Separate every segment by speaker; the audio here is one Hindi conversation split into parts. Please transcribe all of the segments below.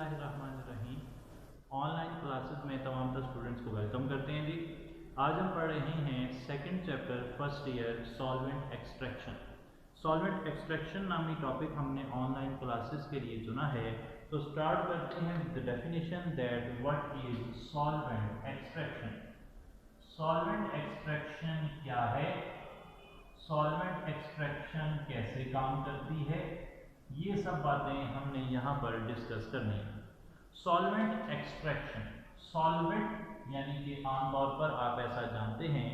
Speaker 1: बिस्मिल्लाहिर्रहमानिर्रहीम। ऑनलाइन क्लासेस में तमाम तर स्टूडेंट्स को वेलकम करते हैं जी। आज हम पढ़ रहे हैं second chapter first year solvent extraction. Solvent extraction नामी टॉपिक हमने ऑनलाइन क्लासेस के लिए चुना है। तो स्टार्ट करते हैं with the definition that what is solvent extraction. Solvent extraction क्या है, सॉल्वेंट एक्सट्रैक्शन कैसे काम करती है, ये सब बातें हमने यहाँ पर डिस्कस करनी है। सॉल्वेंट एक्सट्रैक्शन, सॉल्वेंट यानी कि आमतौर पर आप ऐसा जानते हैं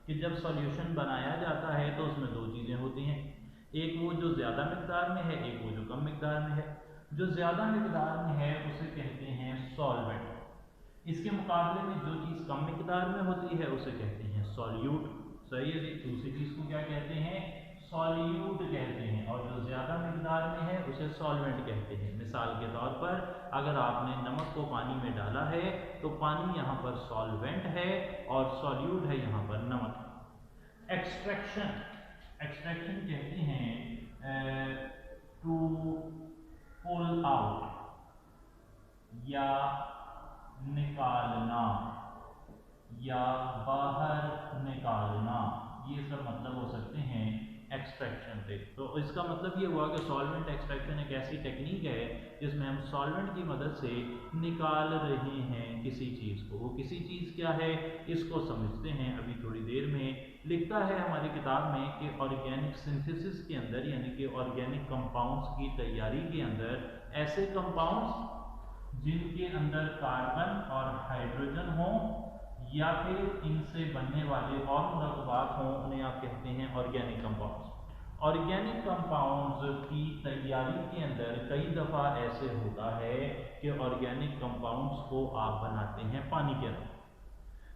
Speaker 1: कि जब सॉल्यूशन बनाया जाता है तो उसमें दो चीज़ें होती हैं, एक वो जो ज़्यादा मिकदार में है, एक वो जो कम मिकदार में है। जो ज़्यादा मिकदार में है उसे कहते हैं सॉल्वेंट। इसके मुकाबले में जो चीज़ कम मिकदार में होती है उसे कहते हैं सॉल्यूट। सही है जी। दूसरी चीज़ को क्या कहते हैं, सॉल्यूट कहते हैं, और जो ज़्यादा मिकदार में है उसे सॉल्वेंट कहते हैं। मिसाल के तौर पर अगर आपने नमक को पानी में डाला है तो पानी यहाँ पर सॉल्वेंट है और सॉल्यूट है यहाँ पर नमक। एक्सट्रैक्शन, एक्सट्रैक्शन कहते हैं टू पुल आउट या निकालना या बाहर निकालना, ये सब मतलब हो सकते हैं एक्सट्रैक्शन से। तो इसका मतलब ये हुआ कि सॉल्वेंट एक्सट्रैक्शन एक ऐसी टेक्निक है जिसमें हम सॉल्वेंट की मदद से निकाल रहे हैं किसी चीज़ को। वो किसी चीज़ क्या है इसको समझते हैं अभी थोड़ी देर में। लिखता है हमारी किताब में कि ऑर्गेनिक सिंथेसिस के अंदर यानी कि ऑर्गेनिक कंपाउंड्स की तैयारी के अंदर ऐसे कंपाउंड्स जिनके अंदर कार्बन और हाइड्रोजन हो या फिर इनसे बनने वाले और मरकबात हों, उन्हें आप कहते हैं ऑर्गेनिक कंपाउंड्स। ऑर्गेनिक कंपाउंड्स की तैयारी के अंदर कई दफ़ा ऐसे होता है कि ऑर्गेनिक कंपाउंड्स को आप बनाते हैं पानी के अंदर।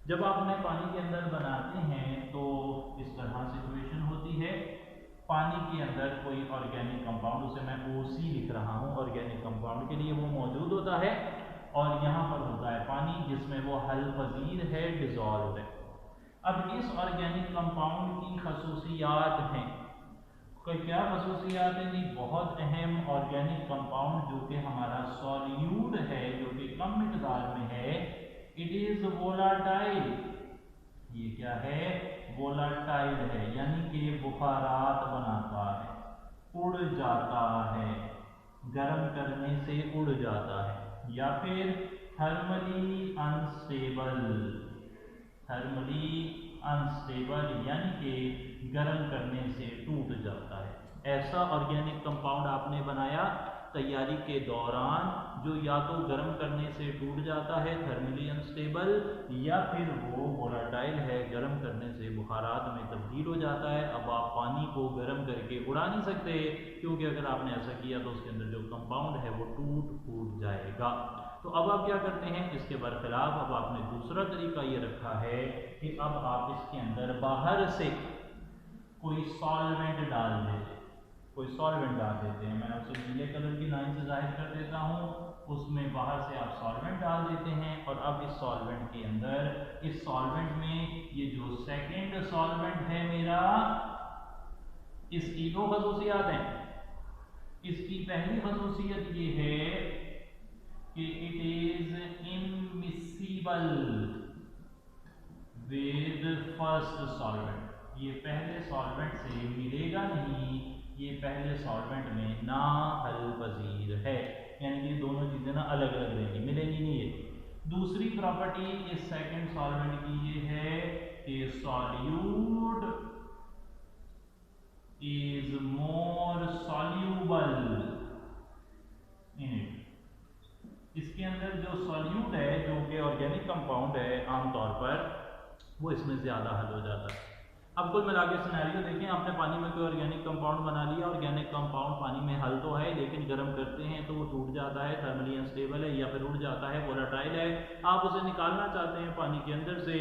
Speaker 1: जब आप उन्हें पानी के अंदर बनाते हैं तो इस तरह सिचुएशन होती है, पानी के अंदर कोई ऑर्गेनिक कंपाउंड, उसे मैं OC लिख रहा हूँ, ऑर्गेनिक कंपाउंड के लिए वो मौजूद होता है, और यहाँ पर होता है पानी जिसमें वो हल पजीर है, डिजॉल्व है। अब इस ऑर्गेनिक कंपाउंड की खसूसियात हैं, क्या खसूसियात हैं जी, बहुत अहम। ऑर्गेनिक कंपाउंड जो कि हमारा सॉल्यूट है, जो कि कम मिकदार में है, इट इज वोलाटाइल। ये क्या है, वोलाटाइल है, यानी कि बुखारात बनाता है, उड़ जाता है, गर्म करने से उड़ जाता है, या फिर थर्मली अनस्टेबल, थर्मली अनस्टेबल यानी कि गर्म करने से टूट जाता है। ऐसा ऑर्गेनिक कंपाउंड आपने बनाया तैयारी के दौरान जो या तो गर्म करने से टूट जाता है, थर्मली अनस्टेबल, या फिर वो वोलाटाइल है, गर्म करने से बुखारात में तब्दील हो जाता है। अब आप पानी को गर्म करके उड़ा नहीं सकते, क्योंकि अगर आपने ऐसा किया तो उसके अंदर जो कंपाउंड है वो फूट जाएगा। तो अब आप क्या करते हैं, इसके बरखिलाफ अब आपने दूसरा तरीका ये रखा है कि अब आप इसके अंदर बाहर से कोई सॉल्वेंट डाल देते, कोई सॉल्वेंट डाल देते हैं। मैं उसे नीले कलर की लाइन से जाहिर कर देता हूँ, उसमें बाहर से आप सॉल्वेंट डाल देते हैं। और अब इस सॉल्वेंट के अंदर, इस सॉल्वेंट में ये जो सेकेंड सॉल्वेंट है मेरा, इसकी दो खसूसियात हैं। इसकी पहली खसूसियत ये है कि it is immiscible with first solvent. ये पहले सॉल्वेंट से मिलेगा नहीं, ये पहले सॉल्वेंट में ना हल पजीर है, यानी कि दोनों चीजें ना अलग अलग रहेंगी, मिलेंगी नहीं। ये दूसरी प्रॉपर्टी इस सेकंड सॉल्वेंट की ये है कि solute is more soluble in it. इसके अंदर जो सॉल्यूट है, जो कि ऑर्गेनिक कंपाउंड है, आमतौर पर वो इसमें ज़्यादा हल हो जाता है। अब कुल मिला के सिनेरियो देखें, आपने पानी में कोई ऑर्गेनिक कंपाउंड बना लिया, ऑर्गेनिक कंपाउंड पानी में हल तो है लेकिन गर्म करते हैं तो वो टूट जाता है, थर्मली अनस्टेबल है, या फिर उड़ जाता है, वोलाटाइल है। आप उसे निकालना चाहते हैं पानी के अंदर से,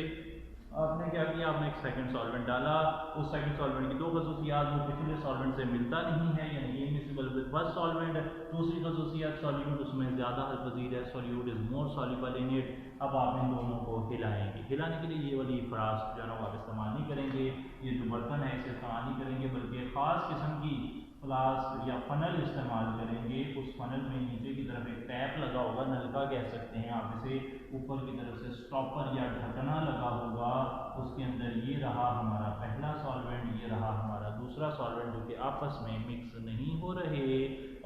Speaker 1: आपने क्या किया, आपने एक सेकंड सॉल्वेंट डाला। उस सेकंड सॉल्वेंट की दो खसूसियात, वो पिछले सॉल्वेंट से मिलता नहीं है, यानी इमिसिबल विद फर्स्ट सॉल्वेंट। दूसरी खसूसियत सॉल्यूट, उसमें ज़्यादा हल पजीर है, solute is more soluble in it. अब आप इन दोनों को हिलाएंगे। हिलाने के लिए ये वाली फ्रास जो है ना आप इस्तेमाल नहीं करेंगे, ये जो बर्तन है इसे इस्तेमाल नहीं करेंगे, बल्कि एक ख़ास किस्म की फ्लास्क या फनल इस्तेमाल करेंगे। उस फनल में नीचे की तरफ एक टैप लगा होगा नलका कह सकते हैं आप इसे, ऊपर की तरफ से स्टॉपर या ढकना लगा होगा, उसके अंदर ये रहा हमारा पहला सॉल्वेंट, ये रहा हमारा दूसरा सॉल्वेंट, जो कि आपस में मिक्स नहीं हो रहे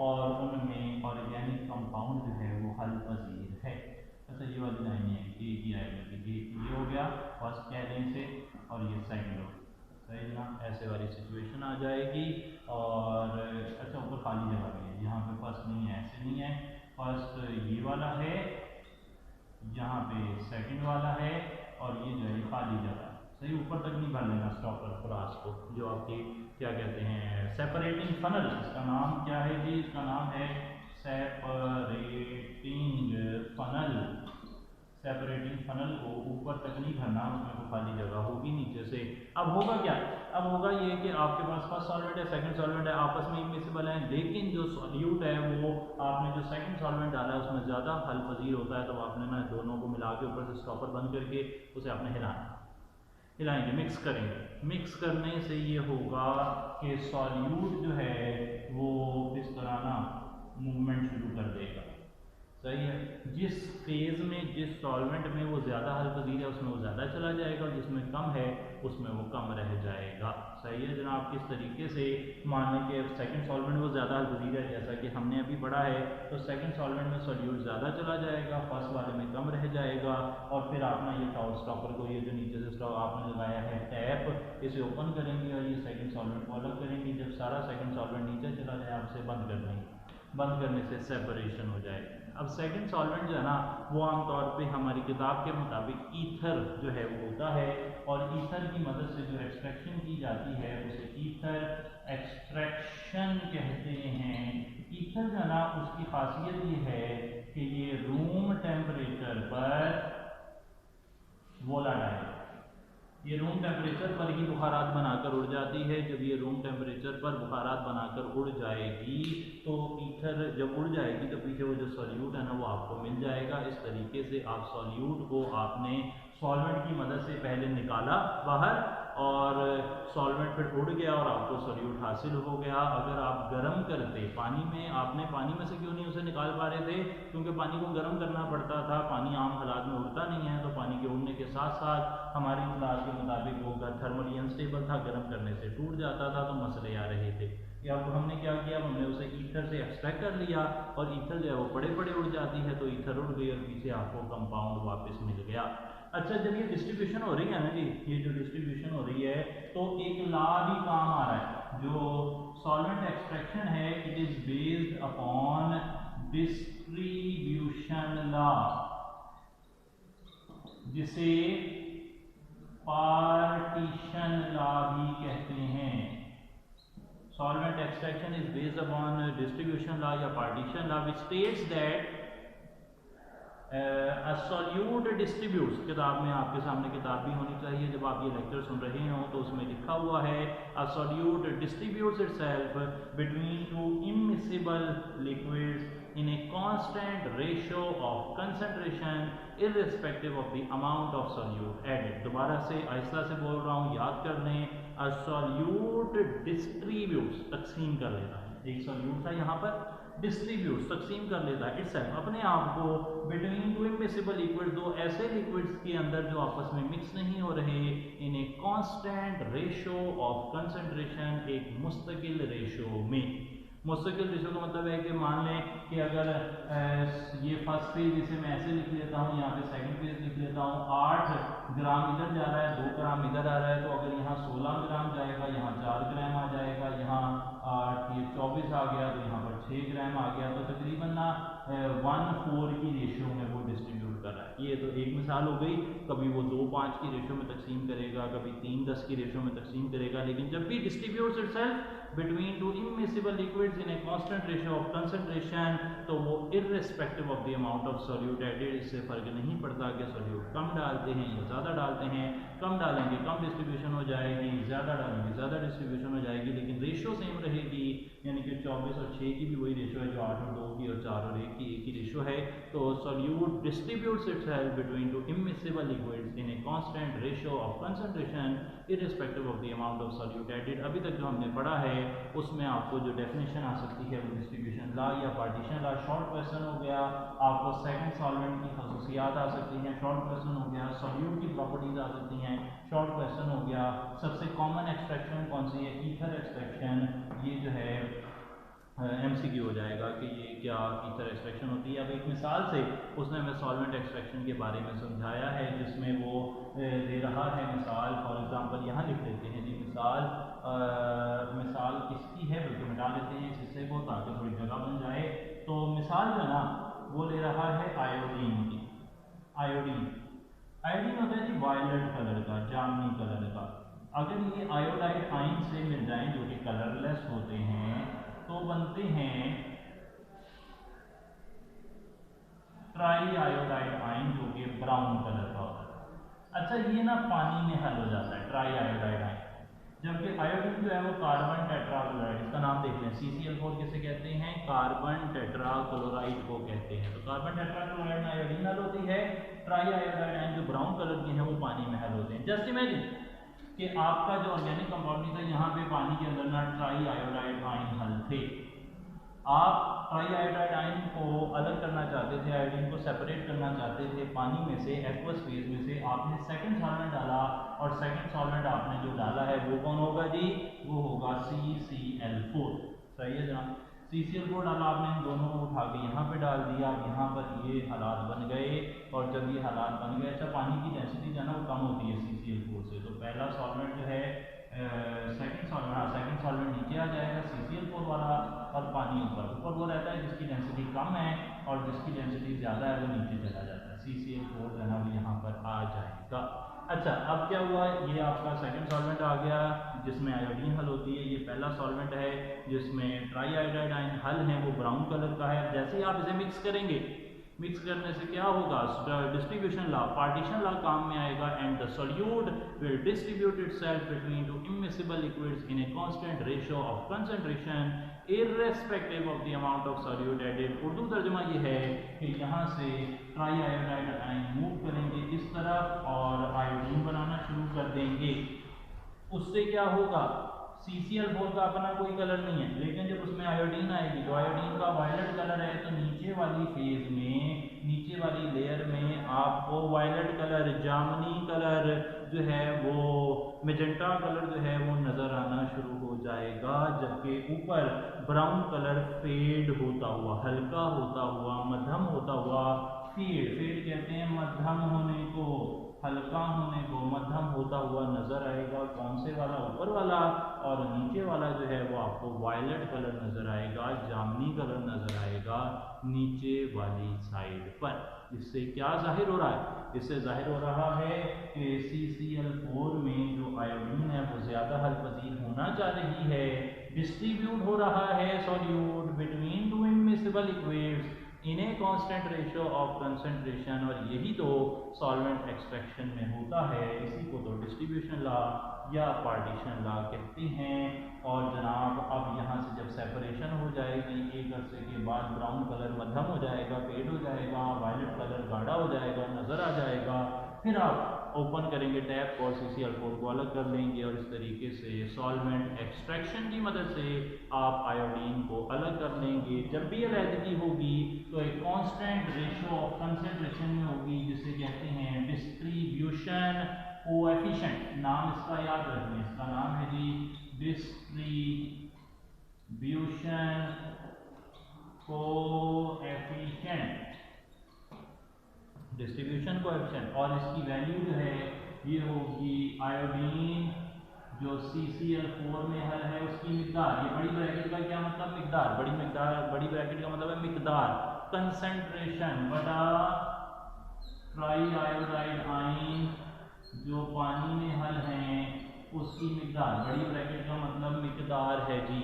Speaker 1: और उनमें ऑर्गेनिक कंपाउंड जो है वो हल पजीर है। अच्छा ये वाली लाइन है, एक ही आएगा, ये हो गया फर्स्ट कह दें इसे, और ये सेकंड हो, सही ना, ऐसे वाली सिचुएशन आ जाएगी। और अच्छा ऊपर खाली जगह भी है, यहाँ पे फर्स्ट नहीं है, ऐसे नहीं है, फर्स्ट ये वाला है, यहाँ पे सेकंड वाला है, और ये जो है खाली जगह, सही, ऊपर तक नहीं भर लेना स्टॉपर क्रॉस को, जो आपकी क्या कहते हैं सेपरेटिंग फनल, इसका नाम क्या है जी, इसका नाम है सेपरेटिंग फनल। सेपरेटिंग फनल को ऊपर तक नहीं भरना, उसमें तो खाली जगह होगी नीचे से। अब होगा क्या, अब होगा ये कि आपके पास फर्स्ट सॉल्वेंट है, सेकंड सॉल्वेंट है, आपस में इमिसिबल है, लेकिन जो सॉल्यूट है वो आपने जो सेकंड सॉल्वेंट डाला है उसमें ज़्यादा हल पजीर होता है, तो आपने ना दोनों को मिला के ऊपर से स्टॉपर बंद करके उसे आपने हिलाएंगे, मिक्स करेंगे। मिक्स करने से ये होगा कि सॉल्यूट जो है वो इस तरह ना मूवमेंट शुरू कर देगा, सही है। जिस फेज़ में जिस सॉल्वेंट में वो ज़्यादा हल पजीर है उसमें वो ज़्यादा चला जाएगा, और जिसमें कम है उसमें वो कम रह जाएगा, सही है जनाब। किस तरीके से मान लें कि सेकंड सॉल्वेंट वो ज़्यादा हल पजीर है, जैसा कि हमने अभी पढ़ा है, तो सेकंड सॉल्वेंट में सॉल्यूट ज़्यादा चला जाएगा, फर्स्ट वाले में कम रह जाएगा, और फिर आप ना ये टाउल स्टॉपर को, ये जो नीचे से स्टॉप आपने लगाया है टैप, इसे ओपन करेंगे और ये सेकंड सॉल्वेंट को अलग करेंगे। जब सारा सेकंड सॉल्वेंट नीचे चला जाए आप इसे बंद कर देंगे, बंद करने से सेपरेशन हो जाएगी। अब सेकंड सॉल्वेंट जो है ना वो आमतौर पे हमारी किताब के मुताबिक ईथर जो है वो होता है, और ईथर की मदद से जो एक्सट्रैक्शन की जाती है उसे ईथर एक्सट्रैक्शन कहते हैं। ईथर जो है ना उसकी खासियत ये है कि ये रूम टेम्परेचर पर वोलाटाइल, ये रूम टेम्परेचर पर ही बुखारात बनाकर उड़ जाती है। जब ये रूम टेम्परेचर पर बुखारात बनाकर उड़ जाएगी तो ईथर जब उड़ जाएगी तो पीछे वो जो सॉल्यूट है ना वो आपको मिल जाएगा। इस तरीके से आप सॉल्यूट को आपने सॉल्वेंट की मदद से पहले निकाला बाहर, और सॉल्वेंट फिर उड़ गया और आपको सॉल्यूट हासिल हो गया। अगर आप गर्म करते पानी में, आपने पानी में से क्यों नहीं उसे निकाल पा रहे थे, क्योंकि पानी को गर्म करना पड़ता था, पानी आम हालात में उड़ता नहीं है, तो पानी के उड़ने के साथ साथ हमारी इतलात के मुताबिक वो थर्मली अनस्टेबल था, गर्म करने से टूट जाता था, तो मसले आ रहे थे। या अब हमने क्या किया, हमने उसे ईथर से एक्सट्रैक्ट कर लिया, और ईथर जो है वो बड़े बड़े उड़ जाती है, तो ईथर उड़ गई और पीछे आपको कंपाउंड वापस मिल गया। अच्छा जब ये डिस्ट्रीब्यूशन हो रही है ना जी, ये जो डिस्ट्रीब्यूशन हो रही है तो एक लॉ भी काम आ रहा है, जो सॉल्वेंट एक्सट्रैक्शन है, it is based upon distribution law, जिसे पार्टीशन लॉ भी कहते हैं। Solvent extraction is based upon distribution law या partition law, which states that solute distributes. किताब में आपके सामने किताब भी होनी चाहिए जब आप ये लेक्चर सुन रहे हो, तो उसमें लिखा हुआ है a solute distributes itself between two immiscible liquids in a constant ratio of concentration irrespective of the amount of solute added. दोबारा से आहिस्ता से बोल रहा हूँ, याद कर लें। अ सॉल्यूट डिस्ट्रीब्यूट्स, तकसीम कर लेता है, एक सॉल्यूट था यहाँ पर, डिस्ट्रीब्यूट तकसीम कर लेता है इटसेल्फ अपने आप को बिटवीन टू इमिसिबल लिक्विड्स, दो ऐसे लिक्विड्स के अंदर जो आपस में मिक्स नहीं हो रहे, in a constant ratio of concentration, एक मुस्तकिल रेशियो में। मुस्तकिल रेशियो का मतलब है कि मान लें कि अगर ये फर्स्ट फेज इसे मैं ऐसे लिख लेता हूँ, यहाँ पे सेकंड फेज लिख लेता हूँ, 8 ग्राम इधर जा रहा है, 2 ग्राम इधर आ रहा है, तो अगर यहाँ 16 ग्राम जाएगा, यहाँ 4 ग्राम आ जाएगा, यहाँ 24 आ गया, तो यहाँ पर 6 ग्राम आ गया, तो तकरीबन ना 1:4 की रेशियो में वो डिस्ट्रीब्यूट कर रहा है। ये तो एक मिसाल हो गई, कभी वो 2:5 की रेशियो में तकसीम करेगा, कभी 3:10 की रेशियो में तकसीम करेगा, लेकिन जब भी distributes itself between two immiscible liquids in a constant ratio of concentration, तो वो irrespective of the amount of solute added, इससे फर्क नहीं पड़ता कि सॉल्यूट कम डालते हैं या ज़्यादा डालते हैं। कम डालेंगे कम डिस्ट्रीब्यूशन हो जाएगी, ज़्यादा डालेंगे ज़्यादा डिस्ट्रीब्यूशन हो जाएगी, लेकिन रेशियो सेम रहेगी। रहेगी, यानी कि 24 और 6 की भी वही रेशो है जो 8 और 2 की और 4 और 1 की एक ही रेशो है। तो solute distributes itself between two immiscible liquids in a constant ratio of concentration irrespective of the amount of solute added. अभी तक जो हमने पढ़ा है उसमें आपको जो डेफिनेशन आ सकती है वो डिस्ट्रीब्यूशन लॉ या पार्टीशन लॉ। शॉर्ट क्वेश्चन हो गया, आपको सेकंड सॉल्वेंट की खसूसियात आ सकती हैं, शॉर्ट क्वेश्चन हो गया, सॉल्यूट की प्रॉपर्टीज आ सकती हैं, शॉर्ट क्वेश्चन हो गया, सबसे कॉमन एक्सट्रैक्शन कौन सी है, ईथर एक्सट्रैक्शन, ये जो है MCQ हो जाएगा कि ये क्या ईथर एक्सट्रैक्शन होती है। अब एक मिसाल से उसने हमें सॉल्वेंट एक्सट्रैक्शन के बारे में समझाया है, जिसमें वो दे रहा है मिसाल। फॉर एग्जांपल यहाँ लिख लेते हैं जी, मिसाल किसकी है, बल्कि मिटा लेते हैं इस हिस्से को ताकि थोड़ी जगह बन जाए। तो मिसाल जो है ना वो ले रहा है आयोडीन की। आयोडीन होता है जी वायलेट कलर का, जामुनी कलर का। अगर ये आयोडाइड आयन से मिल जाएं जो कि कलरलेस होते हैं तो बनते हैं ट्राई आयोडाइड आयन जो कि ब्राउन कलर का होता है। अच्छा, ये ना पानी में हल हो जाता है ट्राई आयोडाइड आयन, जबकि आयोडीन जो है वो कार्बन टेट्राक्लोराइड, इसका नाम देख लें, CCl4 किसे कहते हैं, कार्बन टेट्राक्लोराइड को कहते हैं। तो कार्बन टेट्राक्लोराइड में आयोडीन हल होती है, ट्राई आयोडाइड आयन जो ब्राउन कलर के हैं वो पानी में हल होते हैं। जस्ट इमेजिन कि आपका जो ऑर्गेनिक कंपाउंडिंग था यहाँ पे पानी के अंदर ना ट्राई आयोडाइड आयन हल थे, आप ट्राई आयोडाइड आयन को अलग करना चाहते थे, आयोडीन को सेपरेट करना चाहते थे पानी में से, एक्वस फेज में से, आपने सेकंड सॉल्वेंट डाला और सेकंड सॉल्वेंट आपने जो डाला है वो कौन होगा जी, वो होगा CCl4। सही है जनाब, CCl4 डाला आपने, इन दोनों को उठा के यहाँ पे डाल दिया, यहाँ पर ये हालात बन गए। और जब ये हालात बन गए, अच्छा पानी की डेंसिटी जो है ना वो कम होती है CCl4 से, तो पहला सॉल्वेंट जो है सेकंड सॉल्वेंट नीचे आ जाएगा CCl4 वाला, और पानी ऊपर वो रहता है जिसकी डेंसिटी कम है, और जिसकी डेंसिटी ज़्यादा है वो नीचे चला जाता है। CCl4 जो है ना वो यहाँ पर आ जाएगा। अच्छा, अब क्या हुआ, ये आपका सेकंड सॉल्वेंट आ गया जिसमें आयोडीन हल होती है, ये पहला सॉल्वेंट है जिसमें ट्राई आयोडाइड आयन हल है, वो ब्राउन कलर का है। जैसे ही आप इसे मिक्स करेंगे, मिक्स करने से क्या होगा, डिस्ट्रीब्यूशन लॉ, पार्टीशन लॉ काम में आएगा, and the solute will distribute itself between two immiscible liquids in a constant ratio of concentration irrespective of the amount of solute added. Urdu तर्जुमा ये है कि यहाँ से ट्राई आयोडाइड आयन मूव करेंगे इस तरफ और आयोडीन बनाना शुरू कर देंगे। उससे क्या होगा, CCl4 का अपना कोई कलर नहीं है, लेकिन जब उसमें आयोडीन आएगी तो आयोडीन का वायलेट कलर है, तो नीचे वाली फेज में, नीचे वाली लेयर में आपको वायलेट कलर, जामुनी कलर जो है वो, मेजेंटा कलर जो है वो नज़र आना शुरू हो जाएगा, जबकि ऊपर ब्राउन कलर फेड होता हुआ, हल्का होता हुआ, मध्यम होता हुआ, फेड कहते हैं मध्यम होने को, हल्का होने को, मध्यम होता हुआ नजर आएगा। कौन से वाला, ऊपर वाला, और नीचे वाला जो है वो आपको वायलेट कलर नजर आएगा, जामुनी कलर नजर आएगा नीचे वाली साइड पर। इससे क्या जाहिर हो रहा है, इससे जाहिर हो रहा है कि CCl4 में जो आयोडीन है वो ज्यादा हल पजीर होना चाह रही है, डिस्ट्रीब्यूट हो रहा है solute between two immiscible liquids in a constant ratio of concentration, और यही तो सॉल्वेंट एक्सट्रैक्शन में होता है, इसी को तो डिस्ट्रीब्यूशन लॉ या पार्टीशन लॉ कहते हैं। और जनाब अब यहाँ से जब सेपरेशन हो जाएगी, एक अरसे के बाद ब्राउन कलर मध्यम हो जाएगा, फेड हो जाएगा, वायलेट कलर गाढ़ा हो जाएगा, नज़र आ जाएगा, फिर आप ओपन करेंगे टैप और CCl4 को अलग कर लेंगे, और इस तरीके से सॉल्वेंट एक्सट्रैक्शन की मदद से आप आयोडीन को अलग कर लेंगे। जब भी अलहदगी होगी तो एक कांस्टेंट रेशियो ऑफ कंसंट्रेशन में होगी, जिसे कहते हैं डिस्ट्रीब्यूशन कोएफिशिएंट। नाम इसका याद रखिए, इसका नाम है जी डिस्ट्रीब्यूशन कोएफिशिएंट, डिस्ट्रीब्यूशन कोएफिशिएंट। और इसकी वैल्यू जो है ये होगी आयोडीन जो CCl4 में हल है उसकी मिकदार, ये बड़ी ब्रैकेट का क्या मतलब, मिकदार, बड़ी ब्रैकेट का मतलब है मिकदार, कंसंट्रेशन बटा ट्राई आयोडाइड आयन जो पानी में हल हैं उसकी मिकदार, बड़ी ब्रैकेट का मतलब मिकदार है जी।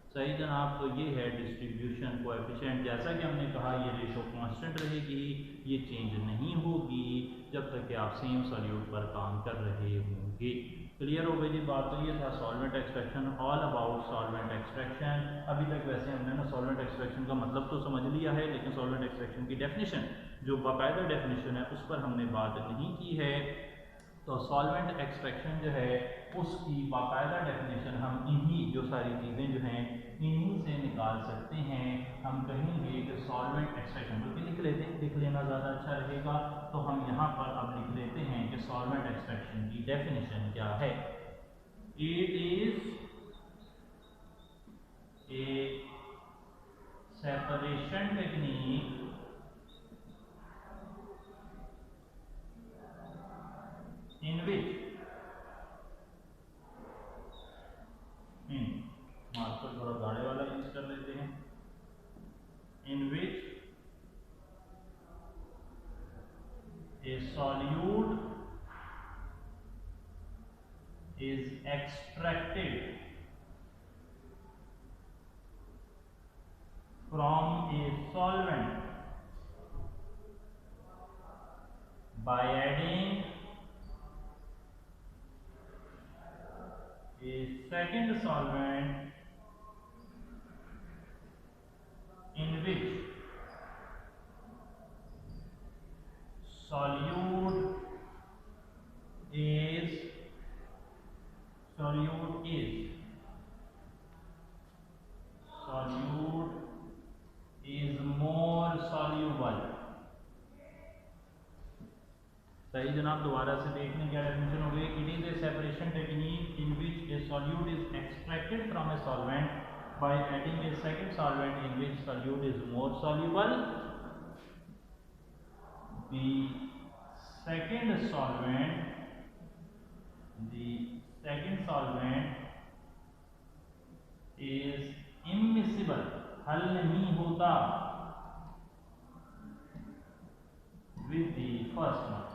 Speaker 1: सही जनाब, तो ये है डिस्ट्रीब्यूशन कोएफिशिएंट। जैसा कि हमने कहा ये रेशो कांस्टेंट रहेगी, ये चेंज नहीं होगी जब तक कि आप सेम सॉल्यूट पर काम कर रहे होंगे। क्लियर हो गई जी बात। तो ये था solvent extraction, all about solvent extraction. अभी तक वैसे हमने ना सॉल्वेंट एक्सट्रैक्शन का मतलब तो समझ लिया है, लेकिन सॉल्वेंट एक्सट्रैक्शन की डेफिनेशन जो बाकायदा डेफिनेशन है उस पर हमने बात नहीं की है। तो सॉल्वेंट एक्सट्रैक्शन जो है उसकी बाकायदा डेफिनेशन हम इन्हीं जो सारी चीज़ें जो हैं इन्हीं से निकाल सकते हैं। हम कहेंगे कि सॉल्वेंट एक्सट्रैक्शन, बल्कि लिख लेते हैं, लिख लेना ज़्यादा अच्छा रहेगा। तो हम यहाँ पर अब लिख लेते हैं कि सॉल्वेंट एक्सट्रैक्शन की डेफिनेशन क्या है। It is a separation technique in which आजकल थोड़ा गाढ़े वाला यूज कर लेते हैं, in which a solute is extracted from a solvent by adding a second solvent in which solute is more soluble। सही जनाब, दोबारा से देखने क्या डेफिनेशन हो गई। It is a separation technique in which a solute is extracted from a solvent by adding a second solvent in which solute is more soluble। The second solvent is immiscible, हल नहीं होता with the first one।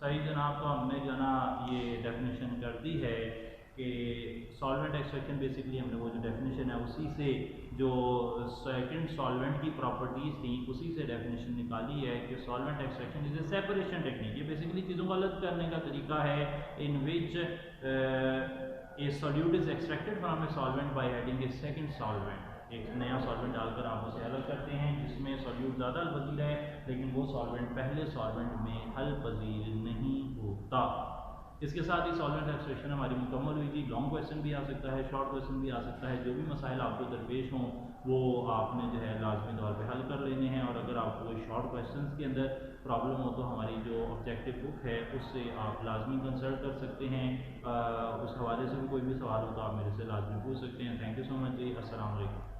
Speaker 1: सही जनाब, तो हमने जो ना ये डेफिनेशन कर दी है कि सॉल्वेंट एक्सट्रैक्शन बेसिकली हमने वो जो डेफिनेशन है उसी से जो सेकंड सॉल्वेंट की प्रॉपर्टीज़ थी उसी से डेफिनेशन निकाली है कि solvent extraction is a separation technique. ये बेसिकली चीज़ों को अलग करने का तरीका है in which a solute is extracted from a solvent by adding a second solvent. एक नया सॉल्वेंट डालकर आप उसे अलग करते हैं जिसमें सॉल्यूट ज़्यादा हल पजीर है, लेकिन वो सॉल्वेंट पहले सॉल्वेंट में हल पजीर नहीं होता। इसके साथ ही सॉल्वेंट एक्सट्रैक्शन हमारी मुकम्मल हुई थी। लॉन्ग क्वेश्चन भी आ सकता है, शॉर्ट क्वेश्चन भी आ सकता है। जो भी मसाइल आपको दरपेश हों वो आपने जो है लाजमी तौर पे हल कर लेने हैं। और अगर आपको कोई शॉर्ट क्वेश्चन के अंदर प्रॉब्लम हो तो हमारी जो ऑब्जेक्टिव बुक है उससे आप लाजमी कंसल्ट कर सकते हैं। उस हवाले से भी कोई भी सवाल हो तो आप मेरे से लाजमी पूछ सकते हैं। थैंक यू सो मच जी। अस्सलाम वालेकुम।